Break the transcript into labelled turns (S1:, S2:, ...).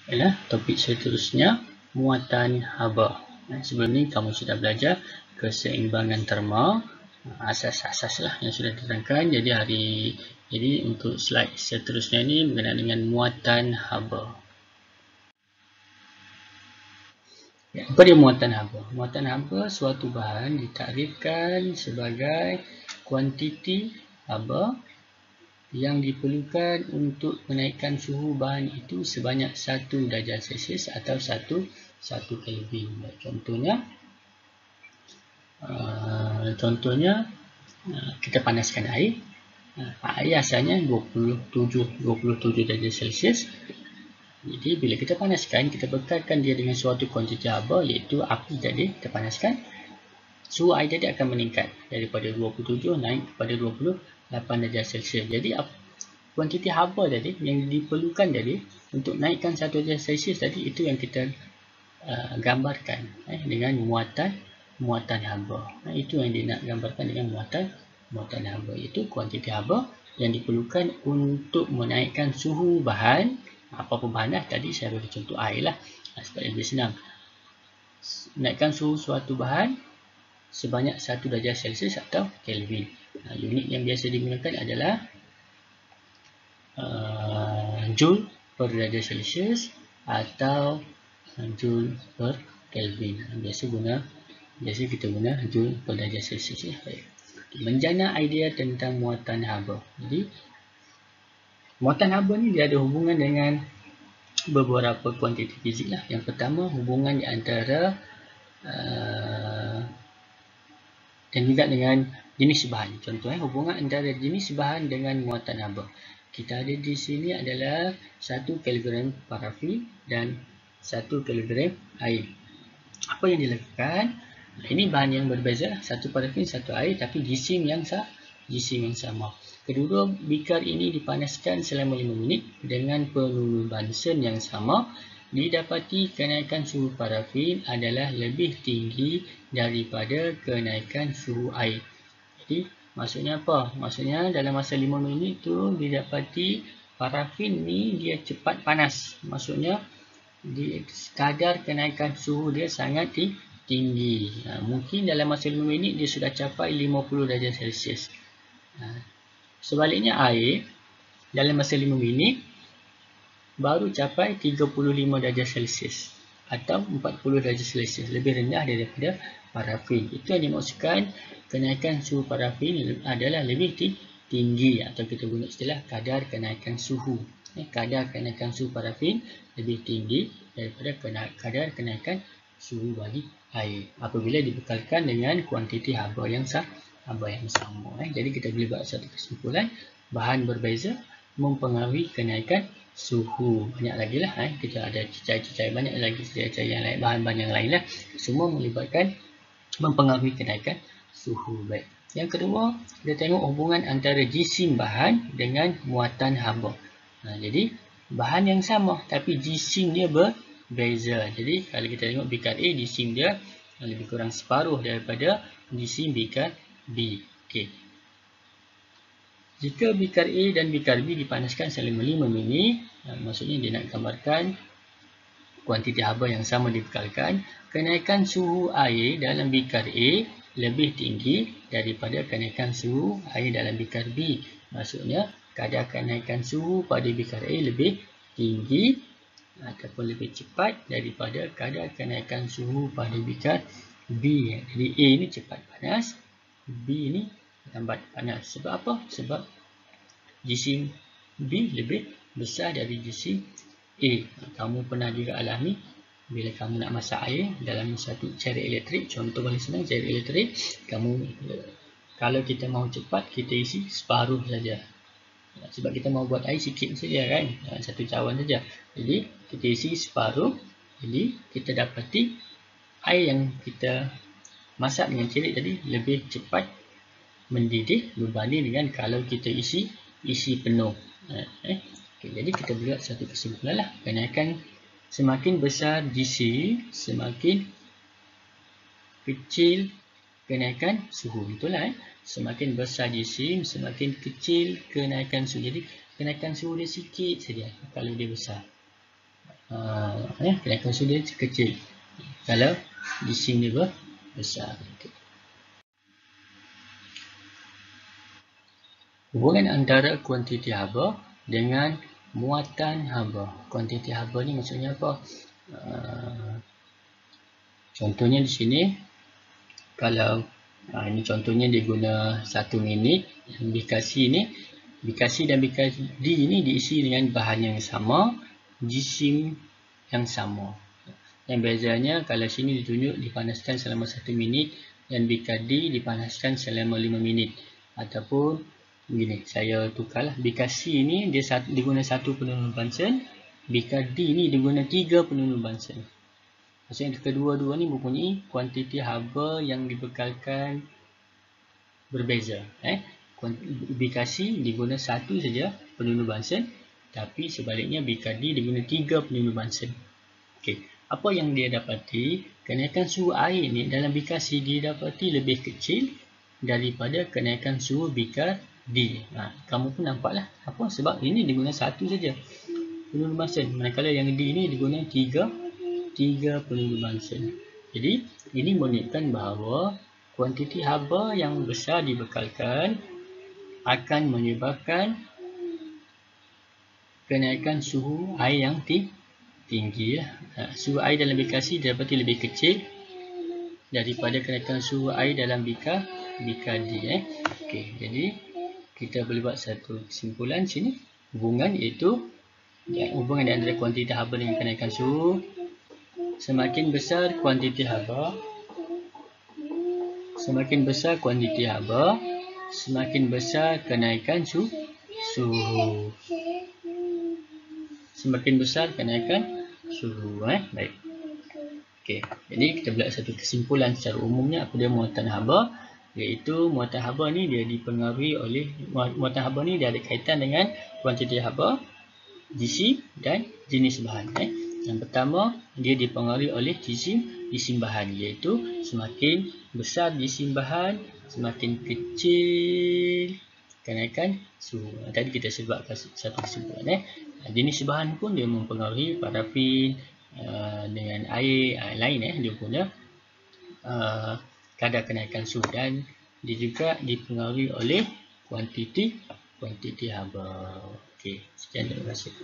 S1: Ialah topik seterusnya, muatan haba. Sebelum ni kamu sudah belajar keseimbangan terma, asas-asas lah yang sudah diterangkan. Jadi untuk slide seterusnya ni berkenaan dengan muatan haba. Apa dia muatan haba? Muatan haba suatu bahan ditakrifkan sebagai kuantiti haba yang diperlukan untuk menaikkan suhu bahan itu sebanyak 1 darjah Celsius atau 1 Kelvin. Contohnya kita panaskan air. Air asalnya 27 darjah Celsius. Jadi bila kita panaskan, kita bekalkan dia dengan suatu kuantiti haba, iaitu api tadi kita panaskan. Suhu air tadi akan meningkat daripada 27 naik kepada 28 darjah Celsius. Jadi kuantiti haba tadi yang diperlukan tadi untuk naikkan 1 darjah Celsius tadi, itu yang kita gambarkan dengan muatan haba. Itu yang dia nak gambarkan dengan muatan haba, iaitu kuantiti haba yang diperlukan untuk menaikkan suhu bahan. Apa-apa bahan lah, tadi saya bagi contoh air lah supaya lebih senang. Naikkan suhu suatu bahan sebanyak 1 darjah Celsius atau Kelvin. Unit yang biasa digunakan adalah Joule per darjah Celsius atau Joule per Kelvin. Biasa kita guna Joule per darjah Celsius. Menjana idea tentang muatan haba. Jadi muatan haba ni dia ada hubungan dengan beberapa kuantiti fizik lah. Yang pertama, hubungan di antara dan juga dengan jenis bahan. Contoh hubungan antara jenis bahan dengan muatan haba. Kita ada di sini adalah 1 kg parafin dan 1 kg air. Apa yang dilakukan? Ini bahan yang berbeza, 1 parafin, 1 air, tapi jisim yang sama. Kedua bikar ini dipanaskan selama 5 minit dengan peluru Bunsen yang sama. Didapati kenaikan suhu parafin adalah lebih tinggi daripada kenaikan suhu air. Jadi maksudnya apa? Maksudnya dalam masa 5 minit tu didapati parafin ni dia cepat panas. Maksudnya kadar kenaikan suhu dia sangat tinggi. Mungkin dalam masa 5 minit dia sudah capai 50 darjah Celsius. Sebaliknya air dalam masa 5 minit baru capai 35 darjah Celsius atau 40 darjah Celsius, lebih rendah daripada parafin. Itu yang dimaksudkan kenaikan suhu parafin adalah lebih tinggi, atau kita guna istilah kadar kenaikan suhu. Kadar kenaikan suhu parafin lebih tinggi daripada kadar kenaikan suhu bagi air apabila dibekalkan dengan kuantiti haba yang sama. Jadi kita boleh buat satu kesimpulan, bahan berbeza mempengaruhi kenaikan suhu. Banyak lagi lah, kita ada cecair-cecair banyak lagi, cecair yang lain, bahan-bahan yang lain lah, semua mempengaruhi kenaikan suhu. Baik. Yang kedua, kita tengok hubungan antara jisim bahan dengan muatan haba. Jadi bahan yang sama tapi jisim dia berbeza. Jadi kalau kita tengok bikar A, jisim dia lebih kurang separuh daripada jisim bikar B. Okey. Jika bikar A dan bikar B dipanaskan selama 5 minit, maksudnya dia nak gambarkan kuantiti haba yang sama dibekalkan, kenaikan suhu air dalam bikar A lebih tinggi daripada kenaikan suhu air dalam bikar B. Maksudnya kadar kenaikan suhu pada bikar A lebih tinggi ataupun lebih cepat daripada kadar kenaikan suhu pada bikar B. Jadi A ni cepat panas, B ni lambat panas. Sebab apa? Sebab jisim B lebih besar dari jisim A. Kamu pernah juga alami bila kamu nak masak air dalam satu cair elektrik. Contoh paling senang, cair elektrik, kalau kita mahu cepat, kita isi separuh saja. Sebab kita mahu buat air sikit saja kan, satu cawan saja. Jadi kita isi separuh. Jadi kita dapati air yang kita masak dengan celik tadi lebih cepat mendidih berbanding dengan kalau kita isi penuh. Okay, jadi kita buat satu kesimpulan lah, kenaikan semakin besar jisim, semakin kecil kenaikan suhu. Betul lah. Semakin besar jisim, semakin kecil kenaikan suhu. Jadi kenaikan suhu dia sikit saja kalau dia besar. kenaikan suhu dia kecil kalau jisim dia besar. Okay. Hubungan antara kuantiti haba dengan muatan haba. Kuantiti haba ni maksudnya apa? Contohnya di sini, kalau ini contohnya dia guna 1 minit, bikasi dan bikadi ini diisi dengan bahan yang sama, jisim yang sama. Yang bezanya kalau sini ditunjuk dipanaskan selama 1 minit dan bikadi dipanaskan selama 5 minit. Ataupun begini, saya tukarlah. Bikasi ni dia guna 1 penuh Bunsen, bikadi ni dia guna 3 penuh Bunsen. Maksudnya kedua-dua ni mempunyai kuantiti haba yang dibekalkan berbeza. Bikasi diguna 1 saja penuh Bunsen, tapi sebaliknya bikadi diguna 3 penuh Bunsen. Okey, apa yang dia dapati? Kenaikan suhu air ni dalam bikasi didapati lebih kecil daripada kenaikan suhu bikadi. Kamu pun nampaklah apa sebab ini diguna 1 saja penuh Bunsen, manakala yang D ni diguna 3 penuh Bunsen. Jadi ini menunjukkan bahawa kuantiti haba yang besar dibekalkan akan menyebabkan kenaikan suhu air yang tinggi. Suhu air dalam bikasi didapati lebih kecil daripada kenaikan suhu air dalam bikadi. Okey, jadi kita boleh buat satu kesimpulan sini. Hubungan iaitu hubungan antara kuantiti haba dengan kenaikan suhu. Semakin besar kuantiti haba, semakin besar kenaikan suhu. Semakin besar kenaikan suhu. Baik. Okey, jadi kita buat satu kesimpulan secara umumnya apa dia muatan haba, iaitu muatan haba ni dia dipengaruhi oleh muatan haba ni dia ada kaitan dengan kuantiti haba, jisim dan jenis bahan. Yang pertama, dia dipengaruhi oleh jisim bahan, iaitu semakin besar jisim bahan, semakin kecil kenaikan suhu. Tadi kita sebutkan satu kesimpulan. Jenis bahan pun dia mempengaruhi parafin dengan air lain, dia punya kadar kenaikan suhu, dan dia juga dipengaruhi oleh kuantiti haba. Okey, sekian, terima kasih.